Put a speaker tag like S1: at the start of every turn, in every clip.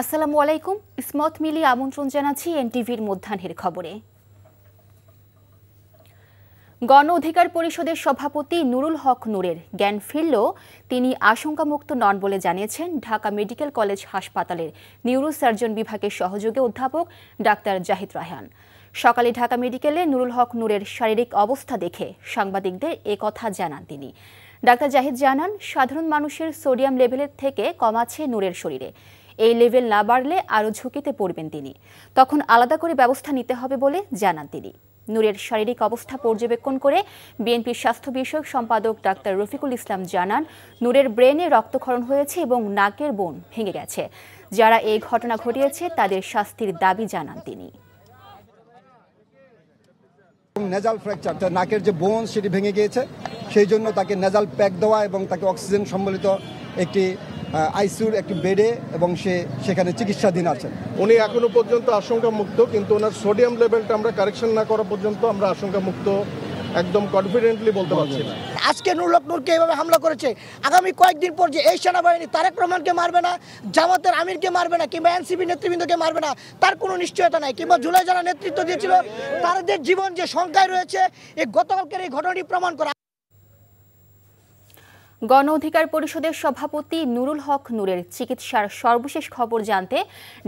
S1: আসসালামু আলাইকুম। ইসমত মিলি আমন্ত্রণ জানাচ্ছি এনটিভির মধ্যাহ্নের খবরে। গণ অধিকার পরিষদের সভাপতি নুরুল হক নূরের জ্ঞান ফিরলেও তিনি আশঙ্কামুক্ত নন বলে জানিয়েছেন ঢাকা মেডিকেল কলেজ হাসপাতালের নিউরোসার্জন বিভাগের সহযোগী অধ্যাপক ডাক্তার জাহিদ রায়হান। সকালে ঢাকা মেডিকেলে নুরুল হক নূরের শারীরিক অবস্থা দেখে সাংবাদিকদের একথা জানান তিনি। ডাক্তার জাহিদ জানান, সাধারণ মানুষের সোডিয়াম লেভেলের থেকে কম আছে নূরের শরীরে। এই লেভেল না বাড়লে আরও ঝুঁকিতে পড়বেন তিনি, তখন আলাদা করে ব্যবস্থা নিতে হবে বলে জানান তিনি। নূরের শারীরিক অবস্থা পর্যবেক্ষণ করে বিএনপির স্বাস্থ্য বিষয়ক সম্পাদক ডাক্তার রফিকুল ইসলাম জানান, নূরের ব্রেনে রক্তক্ষরণ হয়েছে এবং নাকের বোন ভেঙে গেছে। যারা এই ঘটনা ঘটিয়েছে তাদের শাস্তির দাবি জানান তিনি।
S2: নেজাল ফ্র্যাকচার, নাকের যে বোন সেটি ভেঙে গিয়েছে, সেই জন্য তাকে নেজাল প্যাক দেওয়া এবং তাকে অক্সিজেন সম্বলিত একটি আইসিইউর একটি বেডে এবং সে সেখানে চিকিৎসাধীন আছেন।
S3: উনি এখনো পর্যন্ত আশঙ্কা মুক্ত, কিন্তু ওনার সোডিয়াম লেভেলটা আমরা কারেকশন না করা পর্যন্ত আমরা আশঙ্কা মুক্ত একদম কনফিডেন্টলি বলতে পারছি না।
S4: আজকে নুরুল হক নূরকে এইভাবে হামলা করেছে, আগামী কয়েকদিন পর যে এই সেনাবাহিনী তারেক রহমানকে মারবে না, জামাতের আমিরকে মারবে না, কিংবা এনসিপি নেতৃবৃন্দকে মারবে না, তার কোনো নিশ্চয়তা নাই। কিংবা জুলাই যারা নেতৃত্ব দিয়েছিল তাদের জীবন যে শঙ্কায় রয়েছে, এই গতকালকের এই ঘটনাটি প্রমাণ করা।
S1: গণ অধিকার পরিষদের সভাপতি নুরুল হক নূরের চিকিৎসার সর্বশেষ খবর জানতে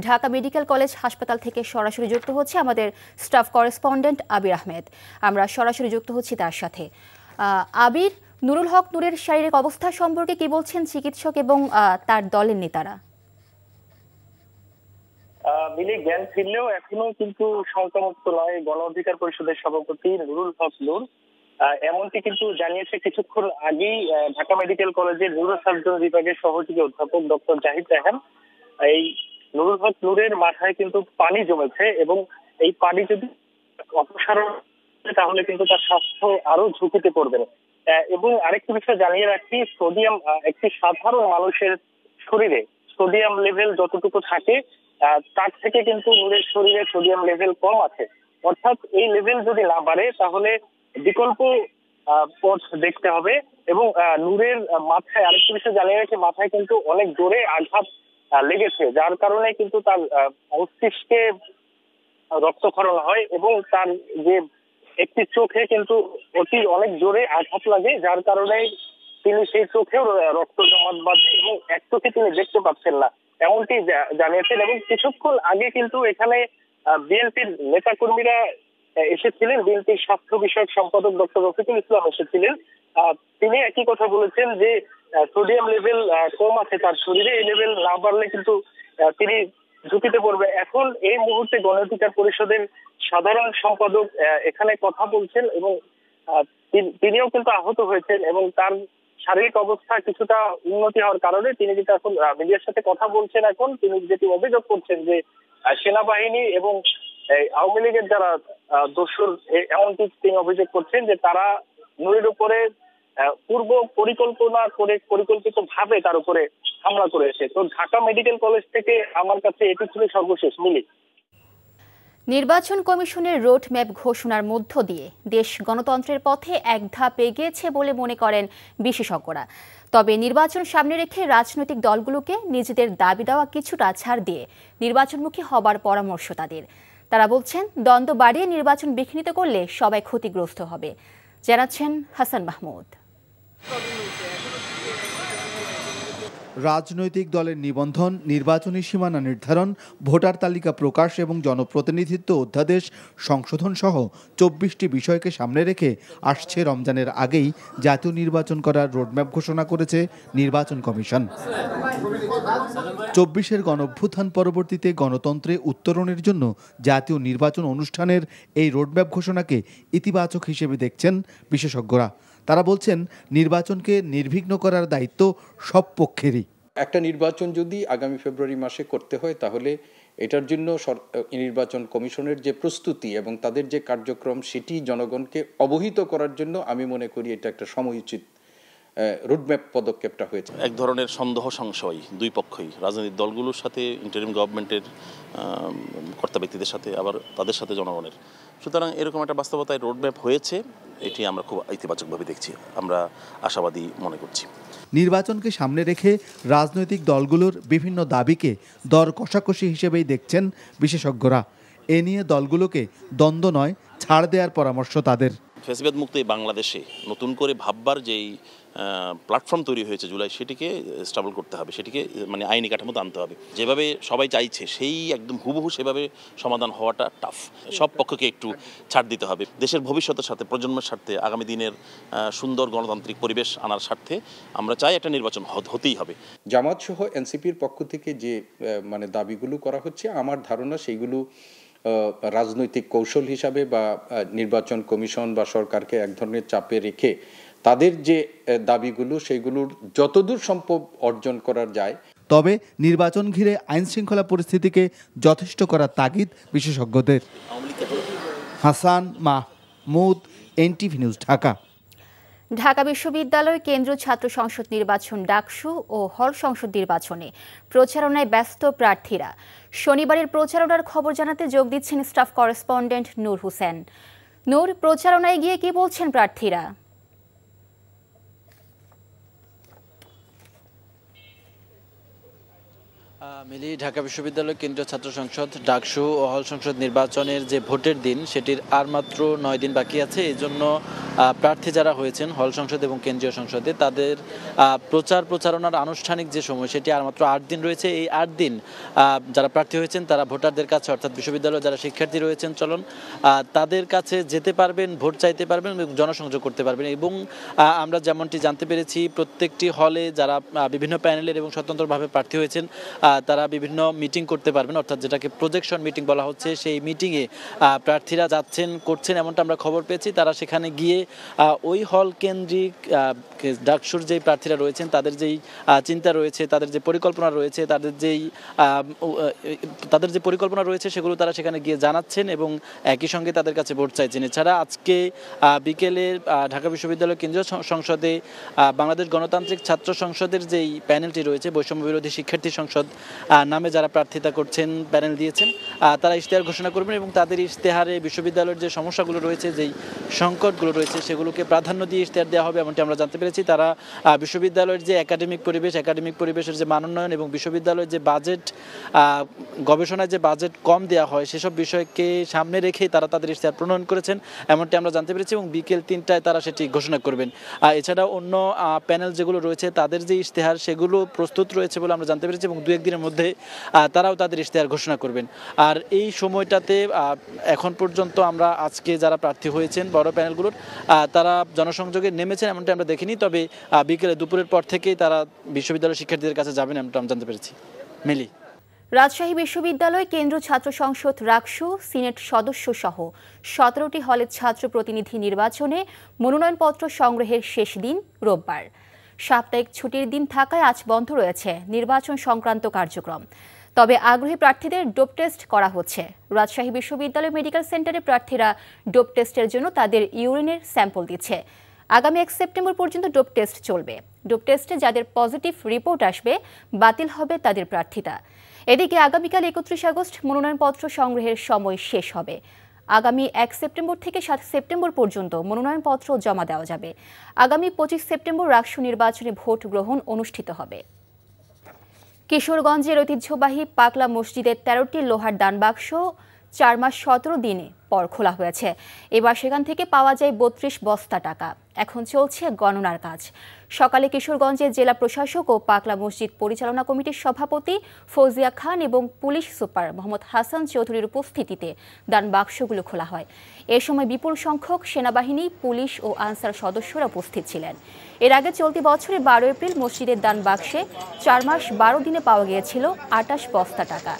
S1: ঢাকা মেডিকেল কলেজ হাসপাতাল থেকে সরাসরি যুক্ত হচ্ছে আমাদের স্টাফ করেসপন্ডেন্ট আবির আহমেদ। আমরা সরাসরি যুক্ত হচ্ছি তার সাথে। আবির, নুরুল হক নূরের শারীরিক অবস্থা সম্পর্কে কি বলছেন চিকিৎসক এবং তার দলের নেতারা?
S5: মিলি, জ্ঞান ফিরলেও এখনো কিন্তু শঙ্কামুক্ত নয় গণ অধিকার পরিষদের সভাপতি নুরুল হক নূর। এমনটি কিন্তু জানিয়েছে কিছুক্ষণ আগেই ঢাকা মেডিকেল কলেজের নিউরোসার্জন বিভাগের সহযোগী অধ্যাপক ডক্টর জাহিদ রায়হান। এই নুরুল হক নূরের মাথায় কিন্তু পানি জমেছে এবং এই পানি যদি অপসারণ তাহলে কিন্তু তার স্বাস্থ্য আরো ঝুঁকিতে পড়বে। এবং আরেকটি বিষয় জানিয়ে রাখি, সোডিয়াম একটি সাধারণ মানুষের শরীরে সোডিয়াম লেভেল যতটুকু থাকে তার থেকে কিন্তু নূরের শরীরে সোডিয়াম লেভেল কম আছে। অর্থাৎ এই লেভেল যদি না বাড়ে তাহলে বিকল্প পথ দেখতে হবে। এবং নূরের মাথায় আরেকটি বিষয় জানিয়ে রাখি, মাথায় কিন্তু অনেক জোরে আঘাত লেগেছে, যার কারণে কিন্তু তার মস্তিষ্কে রক্তক্ষরণ হয় এবং তার যে একটি চোখে কিন্তু অনেক জোরে আঘাত লাগে, যার কারণে তিনি সেই চোখেও রক্ত জমাট বাঁধে এবং এক চোখে তিনি দেখতে পাচ্ছেন না, এমনটি জানিয়েছেন। এবং কিছুক্ষণ আগে কিন্তু এখানে বিএনপির নেতাকর্মীরা এসেছিলেন, বিএনপির স্বাস্থ্য বিষয়ক সম্পাদক ডক্টর রফিকুল ইসলাম এসেছিলেন। তিনি একই কথা বলেছেন যে সোডিয়াম লেভেল কম আছে তার শরীরে, এই লেভেল না বাড়লে কিন্তু তিনি ঝুঁকিতে পড়বে। এখন এই মুহূর্তে গণ অধিকার পরিষদের সাধারণ সম্পাদক এখানে কথা বলছেন এবং তিনিও কিন্তু আহত হয়েছেন এবং তার শারীরিক অবস্থা কিছুটা উন্নতি হওয়ার কারণে তিনি কিন্তু এখন মিডিয়ার সাথে কথা বলছেন। এখন তিনি যেটি অভিযোগ করছেন যে সেনাবাহিনী এবং আওয়ামী লীগের যারা দোসর, এমনকি তিনি অভিযোগ করছেন যে তারা নূরের উপরে পূর্ব পরিকল্পনা করে পরিকল্পিত ভাবে তার উপরে হামলা করেছে। তো ঢাকা মেডিকেল কলেজ থেকে আমার কাছে এটি ছিল সর্বশেষ। মিলি,
S1: নির্বাচন কমিশনের রোড ম্যাপ ঘোষণার মধ্য দিয়ে দেশ গণতন্ত্রের পথে এক ধাপ এগিয়েছে বলে মনে করেন বিশেষজ্ঞরা। তবে নির্বাচন সামনে রেখে রাজনৈতিক দলগুলোকে নিজেদের দাবি দেওয়া কিছুটা ছাড় দিয়ে নির্বাচনমুখী হবার পরামর্শ তাদের। তারা বলছেন, দ্বন্দ্ব বাড়িয়ে নির্বাচন বিঘ্নিত করলে সবাই ক্ষতিগ্রস্ত হবে। জানাচ্ছেন হাসান মাহমুদ।
S6: রাজনৈতিক দলের নিবন্ধন, নির্বাচনী সীমানা নির্ধারণ, ভোটার তালিকা প্রকাশ এবং জনপ্রতিনিধিত্ব অধ্যাদেশ সংশোধন সহ ২৪টি বিষয়কে সামনে রেখে আসছে রমজানের আগেই জাতীয় নির্বাচন করার রোডম্যাপ ঘোষণা করেছে নির্বাচন কমিশন। ২৪-এর গণঅভ্যুত্থান পরবর্তীতে গণতন্ত্রে উত্তরণের জন্য জাতীয় নির্বাচন অনুষ্ঠানের এই রোডম্যাপ ঘোষণাকে ইতিবাচক হিসেবে দেখছেন বিশেষজ্ঞরা। তারা বলছেন, নির্বাচনকে নির্বিঘ্ন করার দায়িত্ব সব পক্ষেরই।
S7: একটা নির্বাচন যদি আগামী ফেব্রুয়ারি মাসে করতে হয় তাহলে এটার জন্য নির্বাচন কমিশনের যে প্রস্তুতি এবং তাদের যে কার্যক্রম সেটি জনগণকে অবহিত করার জন্য আমি মনে করি এটা একটা সময়োচিত রোডম্যাপ পদক্ষেপটা হয়েছে।
S8: এক ধরনের সন্দেহ সংশয় দুই পক্ষই, রাজনৈতিক দলগুলোর সাথে, ইন্টারিম গভর্নমেন্টের কর্তা ব্যক্তিদের সাথে, আবার তাদের সাথে জনগণের। সুতরাং এরকম একটা বাস্তবতায় রোডম্যাপ হয়েছে, এটি আমরা খুব ইতিবাচকভাবে দেখছি, আমরা আশাবাদী মনে করছি।
S6: নির্বাচনকে সামনে রেখে রাজনৈতিক দলগুলোর বিভিন্ন দাবিকে দর কষাকষি হিসেবেই দেখছেন বিশেষজ্ঞরা। এ নিয়ে দলগুলোকে দ্বন্দ্ব নয়, ছাড় দেওয়ার পরামর্শ তাদের।
S8: ফ্যাসিবাদ মুক্ত এই বাংলাদেশে নতুন করে ভাববার যেই প্ল্যাটফর্ম তৈরি হয়েছে জুলাই, সেটিকে স্টেবল করতে হবে, সেটিকে মানে আইনি কাঠামোতে আনতে হবে। যেভাবে সবাই চাইছে সেই একদম হুবহু সেভাবে সমাধান হওয়াটা টাফ। সব পক্ষকে একটু ছাড় দিতে হবে। দেশের ভবিষ্যতের সাথে, প্রজন্মের স্বার্থে, আগামী দিনের সুন্দর গণতান্ত্রিক পরিবেশ আনার স্বার্থে আমরা চাই একটা নির্বাচন হতেই হবে।
S7: জামাত সহ এনসিপির পক্ষ থেকে যে মানে দাবিগুলো করা হচ্ছে, আমার ধারণা সেইগুলো রাজনৈতিক কৌশল হিসাবে বা নির্বাচন কমিশন বা সরকারকে এক ধরনের চাপে রেখে তাদের যে দাবিগুলো সেইগুলোর যতদূর সম্ভব অর্জন করা যায়।
S6: তবে নির্বাচন ঘিরে আইন শৃঙ্খলা পরিস্থিতিকে যথেষ্ট করার তাগিদ বিশেষজ্ঞদের। Hasan Mahmud, NTV news, Dhaka.
S1: ঢাকা বিশ্ববিদ্যালয় কেন্দ্রীয় ছাত্র সংসদ নির্বাচন, ডাকসু ও হল সংসদ নির্বাচনে প্রচারণায় ব্যস্ত প্রার্থীরা। শনিবারের প্রচারণার খবর জানাতে যোগ দিচ্ছেন স্টাফ করেসপন্ডেন্ট নূর হোসেন। নূর, প্রচারণায় গিয়ে কি বলছেন প্রার্থীরা?
S9: মিলি, ঢাকা বিশ্ববিদ্যালয় কেন্দ্রীয় ছাত্র সংসদ, ডাকসু ও হল সংসদ নির্বাচনের যে ভোটের দিন, সেটির আর মাত্র 9 দিন বাকি আছে। এই জন্য প্রার্থী যারা হয়েছেন হল সংসদ এবং কেন্দ্রীয় সংসদে, তাদের প্রচারণার আনুষ্ঠানিক যে সময়, সেটি আর মাত্র 8 দিন রয়েছে। এই 8 দিন যারা প্রার্থী হয়েছেন তারা ভোটারদের কাছে, অর্থাৎ বিশ্ববিদ্যালয়ে যারা শিক্ষার্থী রয়েছেন তাদের কাছে যেতে পারবেন, ভোট চাইতে পারবেন এবং জনসংযোগ করতে পারবেন। এবং আমরা যেমনটি জানতে পেরেছি, প্রত্যেকটি হলে যারা বিভিন্ন প্যানেলের এবং স্বতন্ত্রভাবে প্রার্থী হয়েছেন তারা বিভিন্ন মিটিং করতে পারবেন, অর্থাৎ যেটাকে প্রজেকশন মিটিং বলা হচ্ছে। সেই মিটিংয়ে প্রার্থীরা যাচ্ছেন, করছেন, এমনটা আমরা খবর পেয়েছি। তারা সেখানে গিয়ে ওই হল কেন্দ্রিক ডাকসুর যেই প্রার্থীরা রয়েছেন তাদের যেই চিন্তা রয়েছে, তাদের যে পরিকল্পনা রয়েছে, তাদের যে পরিকল্পনা রয়েছে সেগুলো তারা সেখানে গিয়ে জানাচ্ছেন এবং একই সঙ্গে তাদের কাছে ভোট চাইছেন। এছাড়া আজকে বিকেলে ঢাকা বিশ্ববিদ্যালয় কেন্দ্রীয় সংসদে বাংলাদেশ গণতান্ত্রিক ছাত্র সংসদের যেই প্যানেলটি রয়েছে, বৈষম্য বিরোধী শিক্ষার্থী সংসদ নামে যারা প্রার্থিতা করছেন, প্যানেল দিয়েছেন, তারা ইশতেহার ঘোষণা করবেন এবং তাদের ইশতেহারে বিশ্ববিদ্যালয়ের যে সমস্যাগুলো রয়েছে, যেই সংকটগুলো রয়েছে, সেগুলোকে প্রাধান্য দিয়ে ইশতেহার দেওয়া হবে, এমনটি আমরা জানতে পেরেছি। তারা বিশ্ববিদ্যালয়ের যে একাডেমিক পরিবেশের যে মানোন্নয়ন এবং বিশ্ববিদ্যালয়ের যে বাজেট, গবেষণায় যে বাজেট কম দেওয়া হয়, সেসব বিষয়কে সামনে রেখেই তারা তাদের ইশতেহার প্রণয়ন করেছেন, এমনটি আমরা জানতে পেরেছি এবং বিকেল 3টায় তারা সেটি ঘোষণা করবেন। এছাড়াও অন্য প্যানেল যেগুলো রয়েছে তাদের যে ইশতেহার, সেগুলো প্রস্তুত রয়েছে বলে আমরা জানতে পেরেছি এবং 2-1 দিনের মধ্যে তারাও তাদের ইশতেহার ঘোষণা করবেন। আর এই সময়টাতে এখন পর্যন্ত আমরা আজকে যারা প্রার্থী হয়েছেন বড় প্যানেলগুলোর, তারা জনসংযোগে নেমেছেন এমনটা আমরা দেখিনি। তবে বিকেলে দুপুরের পর থেকেই তারা বিশ্ববিদ্যালয়ের শিক্ষার্থীদের কাছে যাবেন, এমনটা আমরা জানতে পেরেছি। মিলি,
S1: রাজশাহী বিশ্ববিদ্যালয় কেন্দ্রীয় ছাত্র সংসদ, রাকসু, সিনেট সদস্য সহ 17টি হলের ছাত্র প্রতিনিধি নির্বাচনে মনোনয়নপত্র সংগ্রহের শেষ দিন রোববার। সাপ্তাহিক ছুটির দিন থাকায় আজ বন্ধ রয়েছে নির্বাচন সংক্রান্ত কার্যক্রম। তবে আগ্রহী প্রার্থীদের ডোপ টেস্ট করা হচ্ছে। রাজশাহী বিশ্ববিদ্যালয় মেডিকেল সেন্টারে প্রার্থীরা ডোপ টেস্টের জন্য তাদের ইউরিনের স্যাম্পল দিচ্ছে। আগামী 1 সেপ্টেম্বর পর্যন্ত ডোপ টেস্ট চলবে। ডোপ টেস্টে যাদের পজিটিভ রিপোর্ট আসবে, বাতিল হবে তাদের প্রার্থিতা। এদিকে আগামীকাল 31 আগস্ট মনোনয়নপত্র সংগ্রহের সময় শেষ হবে। আগামী 1 সেপ্টেম্বর থেকে 7 সেপ্টেম্বর পর্যন্ত মনোনয়নপত্র জমা দেওয়া যাবে। আগামী 25 সেপ্টেম্বর রাকসু নির্বাচনে ভোট গ্রহণ অনুষ্ঠিত হবে। কিশোরগঞ্জের ঐতিহ্যবাহী পাকলা মসজিদের 13টি লোহার দানবাক্স 4 মাস 17 দিনে পর খোলা হয়েছে। এবার সেখান থেকে পাওয়া যায় 32 বস্তা টাকা। এখন চলছে গণনার কাজ। সকালে কিশোরগঞ্জের জেলা প্রশাসক ও পাকলা মসজিদ পরিচালনা কমিটির সভাপতি ফৌজিয়া খান এবং পুলিশ সুপার মোহাম্মদ হাসান চৌধুরীর উপস্থিতিতে দান বাক্সগুলো খোলা হয়। এ সময় বিপুল সংখ্যক সেনাবাহিনী, পুলিশ ও আনসার সদস্যরা উপস্থিত ছিলেন। এর আগে চলতি বছরের 12 এপ্রিল মসজিদের দান বাক্সে 4 মাস 12 দিনে পাওয়া গিয়েছিল 28 বস্তা টাকা।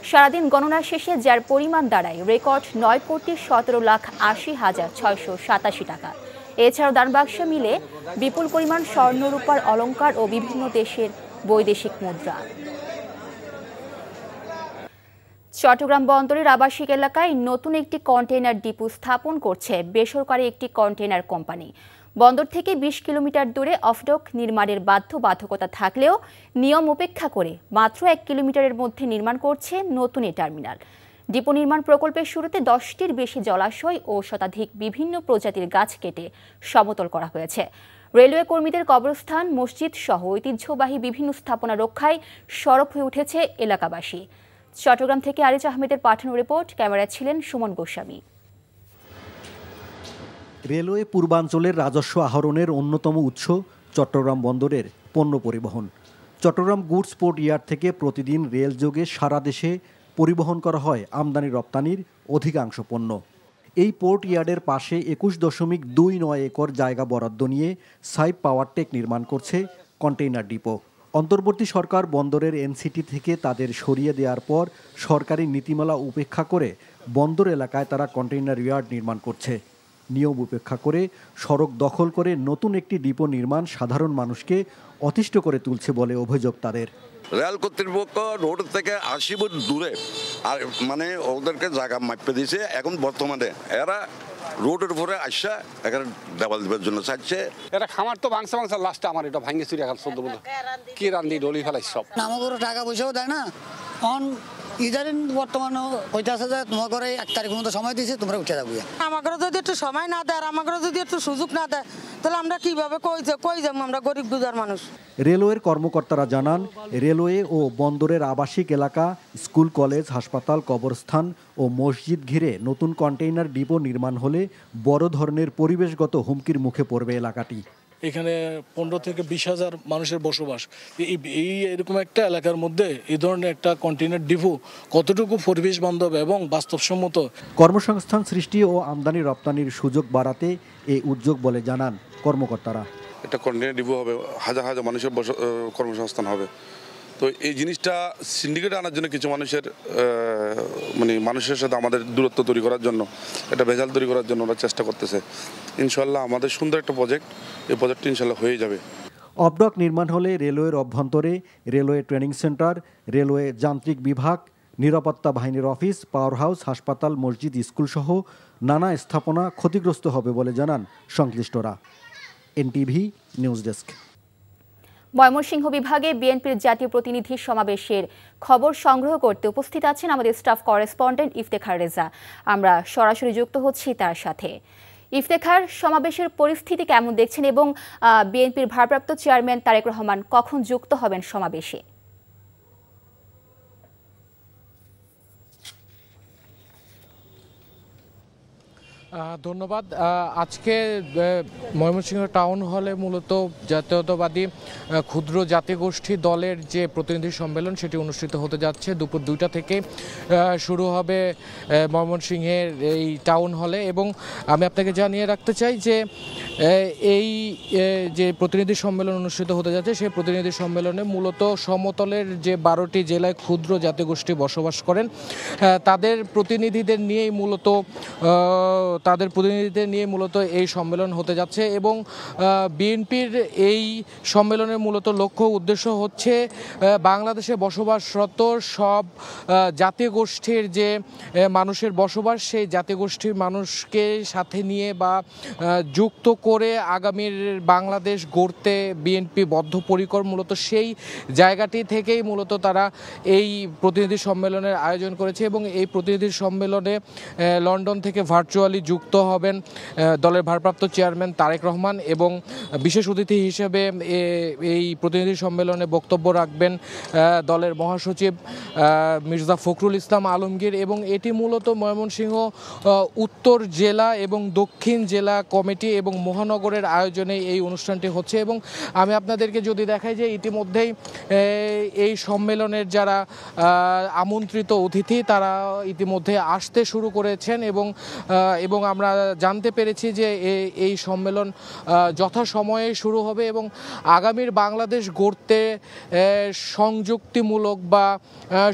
S1: সারাদিন গণনা শেষে যার পরিমাণ দাঁড়ায় রেকর্ড 9,17,80,687 টাকা। এছাড়াও দানবাক্সে মিলে বিপুল পরিমাণ স্বর্ণ, রূপার অলংকার ও বিভিন্ন দেশের বৈদেশিক মুদ্রা। চট্টগ্রাম বন্দরের আবাসিক এলাকায় নতুন একটি কন্টেইনার ডিপো স্থাপন করছে বেসরকারি একটি কন্টেইনার কোম্পানি। বন্দর থেকে 20 কিলোমিটার দূরে অফডক নির্মাণের বাধ্যবাধকতা থাকলেও নিয়ম উপেক্ষা করে মাত্র 1 কিলোমিটারের মধ্যে নির্মাণ করছে নতুন এই টার্মিনাল। ডিপো নির্মাণ প্রকল্পের শুরুতে 10টির বেশি জলাশয় ও শতাধিক বিভিন্ন প্রজাতির গাছ কেটে সমতল করা হয়েছে। রেলওয়ে কর্মীদের কবরস্থান, মসজিদ সহ ঐতিহ্যবাহী বিভিন্ন স্থাপনা রক্ষায় সরব হয়ে উঠেছে এলাকাবাসী। চট্টগ্রাম থেকে আরিজ আহমেদের পাঠানো রিপোর্ট, ক্যামেরায় ছিলেন সুমন গোস্বামী।
S10: রেলওয়ে পূর্বাঞ্চলের রাজস্ব আহরণের অন্যতম উৎস চট্টগ্রাম বন্দরের পণ্য পরিবহন। চট্টগ্রাম গুডস পোর্ট ইয়ার্ড থেকে প্রতিদিন রেলযোগে সারা দেশে পরিবহন করা হয় আমদানি রপ্তানির অধিকাংশ পণ্য। এই পোর্ট ইয়ার্ডের পাশে 21.29 একর জায়গা বরাদ্দ নিয়ে সাইপ পাওয়ারটেক নির্মাণ করছে কন্টেইনার ডিপো। অন্তর্বর্তী সরকার বন্দরের এনসিটি থেকে তাদের সরিয়ে দেওয়ার পর সরকারি নীতিমালা উপেক্ষা করে বন্দর এলাকায় তারা কন্টেইনার ইয়ার্ড নির্মাণ করছে। নিয়ম উপেক্ষা করে সড়ক দখল করে নতুন একটি ডিপো নির্মাণ সাধারণ মানুষকে অতিষ্ঠ করে তুলছে বলে অভিযোগ তাদের।
S11: রেল কর্তৃপক্ষ রোড থেকে 80 ফুট দূরে আর মানে ওদেরকে জায়গা মাপে দিয়েছে। এখন বর্তমানে এরা রোডের উপরে আসা এখানে দেওয়াল দেওয়ার জন্য চাইছে।
S12: এটা খামার তো ভাঙছে লাস্টে আমার এটা ভাঙে চুরি এখন 14 বছর কি রান্দি ডলি ফেলাই সব
S4: আমাকে টাকা পয়সাও দেয় না। ইদারিন বর্তমানে কইতাছে যে তোমার ঘরে 1 তারিখ মতো সময় দিয়েছে, তোমরা উঠে যাবো।
S13: আমাকে যদি একটু সময় না দেয়, আমাকে যদি একটু সুযোগ না দেয়, তাহলে আমরা কিভাবে কই যাবো? আমরা গরিব গুজার মানুষ।
S10: রেলওয়ের কর্মকর্তারা জানান, রেলওয়ে ও বন্দরের আবাসিক এলাকা, স্কুল, কলেজ, হাসপাতাল, কবরস্থান ও মসজিদ ঘিরে নতুন কন্টেইনার ডিপো নির্মাণ হলে বড় ধরনের পরিবেশগত হুমকির মুখে পড়বে এলাকাটি।
S14: এখানে 15 থেকে 20,000 মানুষের বসবাস। এই এরকম একটা এলাকার মধ্যে এই ধরনের একটা কন্টেইনার ডিপো কতটুকু পরিবেশ বান্ধব এবং বাস্তবসম্মত।
S10: কর্মসংস্থান সৃষ্টি ও আমদানি রপ্তানির সুযোগ বাড়াতে এই উদ্যোগ বলে জানান কর্মকর্তারা।
S15: একটা কন্টেইনার ডিপো হবে, হাজার হাজার মানুষের কর্মসংস্থান হবে। তো এই জিনিসটা সিন্ডিকেট আনার জন্য কিছু মানুষের মানে মানুষের সাথে আমাদের দূরত্ব তৈরি করার জন্য, একটা ভেজাল তৈরি করার জন্য ওরা চেষ্টা করতেছে। ইনশাল্লাহ আমাদের সুন্দর একটা প্রজেক্ট, এই প্রজেক্টটা ইনশাল্লাহ হয়ে যাবে।
S10: অবডক নির্মাণ হলে রেলওয়ের অভ্যন্তরে রেলওয়ে ট্রেনিং সেন্টার, রেলওয়ে যান্ত্রিক বিভাগ, নিরাপত্তা বাহিনীর অফিস, পাওয়ার হাউস, হাসপাতাল, মসজিদ, স্কুল সহ নানা স্থাপনা ক্ষতিগ্রস্ত হবে বলে জানান সংশ্লিষ্টরা। NTV news desk.
S1: ময়মনসিংহ বিভাগে বিএনপির জাতীয় প্রতিনিধির সমাবেশের খবর সংগ্রহ করতে উপস্থিত আছেন আমাদের স্টাফ করেসপন্ডেন্ট ইফতেখার রেজা। আমরা সরাসরি যুক্ত হচ্ছি তার সাথে। ইফতেখার, সমাবেশের পরিস্থিতি কেমন দেখছেন এবং বিএনপির ভারপ্রাপ্ত চেয়ারম্যান তারেক রহমান কখন যুক্ত হবেন সমাবেশে?
S16: ধন্যবাদ। আজকে ময়মনসিংহ টাউন হলে মূলত জাতীয়তাবাদী ক্ষুদ্র জাতিগোষ্ঠী দলের যে প্রতিনিধি সম্মেলন সেটি অনুষ্ঠিত হতে যাচ্ছে। দুপুর 2টা থেকে শুরু হবে ময়মনসিংহের এই টাউন হলে। এবং আমি আপনাকে জানিয়ে রাখতে চাই যে এই যে প্রতিনিধি সম্মেলন অনুষ্ঠিত হতে যাচ্ছে সেই প্রতিনিধি সম্মেলনে মূলত সমতলের যে 12টি জেলায় ক্ষুদ্র জাতিগোষ্ঠী বসবাস করেন তাদের প্রতিনিধিদের নিয়েই মূলত এই সম্মেলন হতে যাচ্ছে। এবং বিএনপির এই সম্মেলনের মূলত লক্ষ্য উদ্দেশ্য হচ্ছে বাংলাদেশে বসবাসরত সব জাতিগোষ্ঠীর যে মানুষের বসবাস, সেই জাতিগোষ্ঠীর মানুষকে সাথে নিয়ে বা যুক্ত করে আগামীর বাংলাদেশ গড়তে বিএনপি বদ্ধপরিকর। মূলত সেই জায়গাটি থেকেই মূলত তারা এই প্রতিনিধি সম্মেলনের আয়োজন করেছে। এবং এই প্রতিনিধি সম্মেলনে লন্ডন থেকে ভার্চুয়ালি যুক্ত হবেন দলের ভারপ্রাপ্ত চেয়ারম্যান তারেক রহমান এবং বিশেষ অতিথি হিসেবে এই প্রতিনিধি সম্মেলনে বক্তব্য রাখবেন দলের মহাসচিব মির্জা ফখরুল ইসলাম আলমগীর। এবং এটি মূলত ময়মনসিংহ উত্তর জেলা এবং দক্ষিণ জেলা কমিটি এবং মহানগরের আয়োজনে এই অনুষ্ঠানটি হচ্ছে। এবং আমি আপনাদেরকে যদি দেখাই যে ইতিমধ্যেই এই সম্মেলনের যারা আমন্ত্রিত অতিথি তারা ইতিমধ্যে আসতে শুরু করেছেন এবং আমরা জানতে পেরেছি যে এই সম্মেলন যথাসময়ে শুরু হবে এবং আগামীর বাংলাদেশ গড়তে সংযুক্তিমূলক বা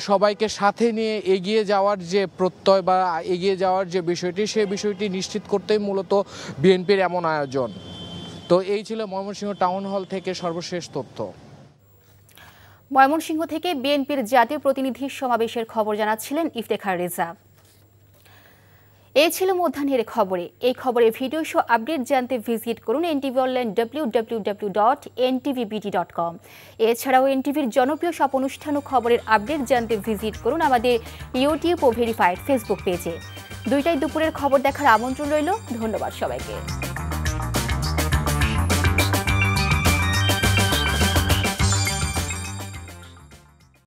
S16: সবাইকে সাথে নিয়ে এগিয়ে যাওয়ার যে প্রত্যয় বা এগিয়ে যাওয়ার যে বিষয়টি, সেই বিষয়টি নিশ্চিত করতেই মূলত বিএনপির এমন আয়োজন। তো এই ছিল ময়মনসিংহ টাউন হল থেকে সর্বশেষ তথ্য।
S1: ময়মনসিংহ থেকে বিএনপির জাতীয় প্রতিনিধির সমাবেশের খবর জানাচ্ছিলেন ইফতেখার রেজা। এই ছিল মধ্যাহ্নের খবরে। এই খবরের ভিডিও শো আপডেট জানতে ভিজিট করুন এনটিভি অনলাইন www.ntvbt.com। এছাড়াও এনটিভির জনপ্রিয় সব অনুষ্ঠান ও খবরের আপডেট জানতে ভিজিট করুন আমাদের ইউটিউব ও ভেরিফাইড ফেসবুক পেজে। 2টায় দুপুরের খবর দেখার আমন্ত্রণ রইল। ধন্যবাদ সবাইকে।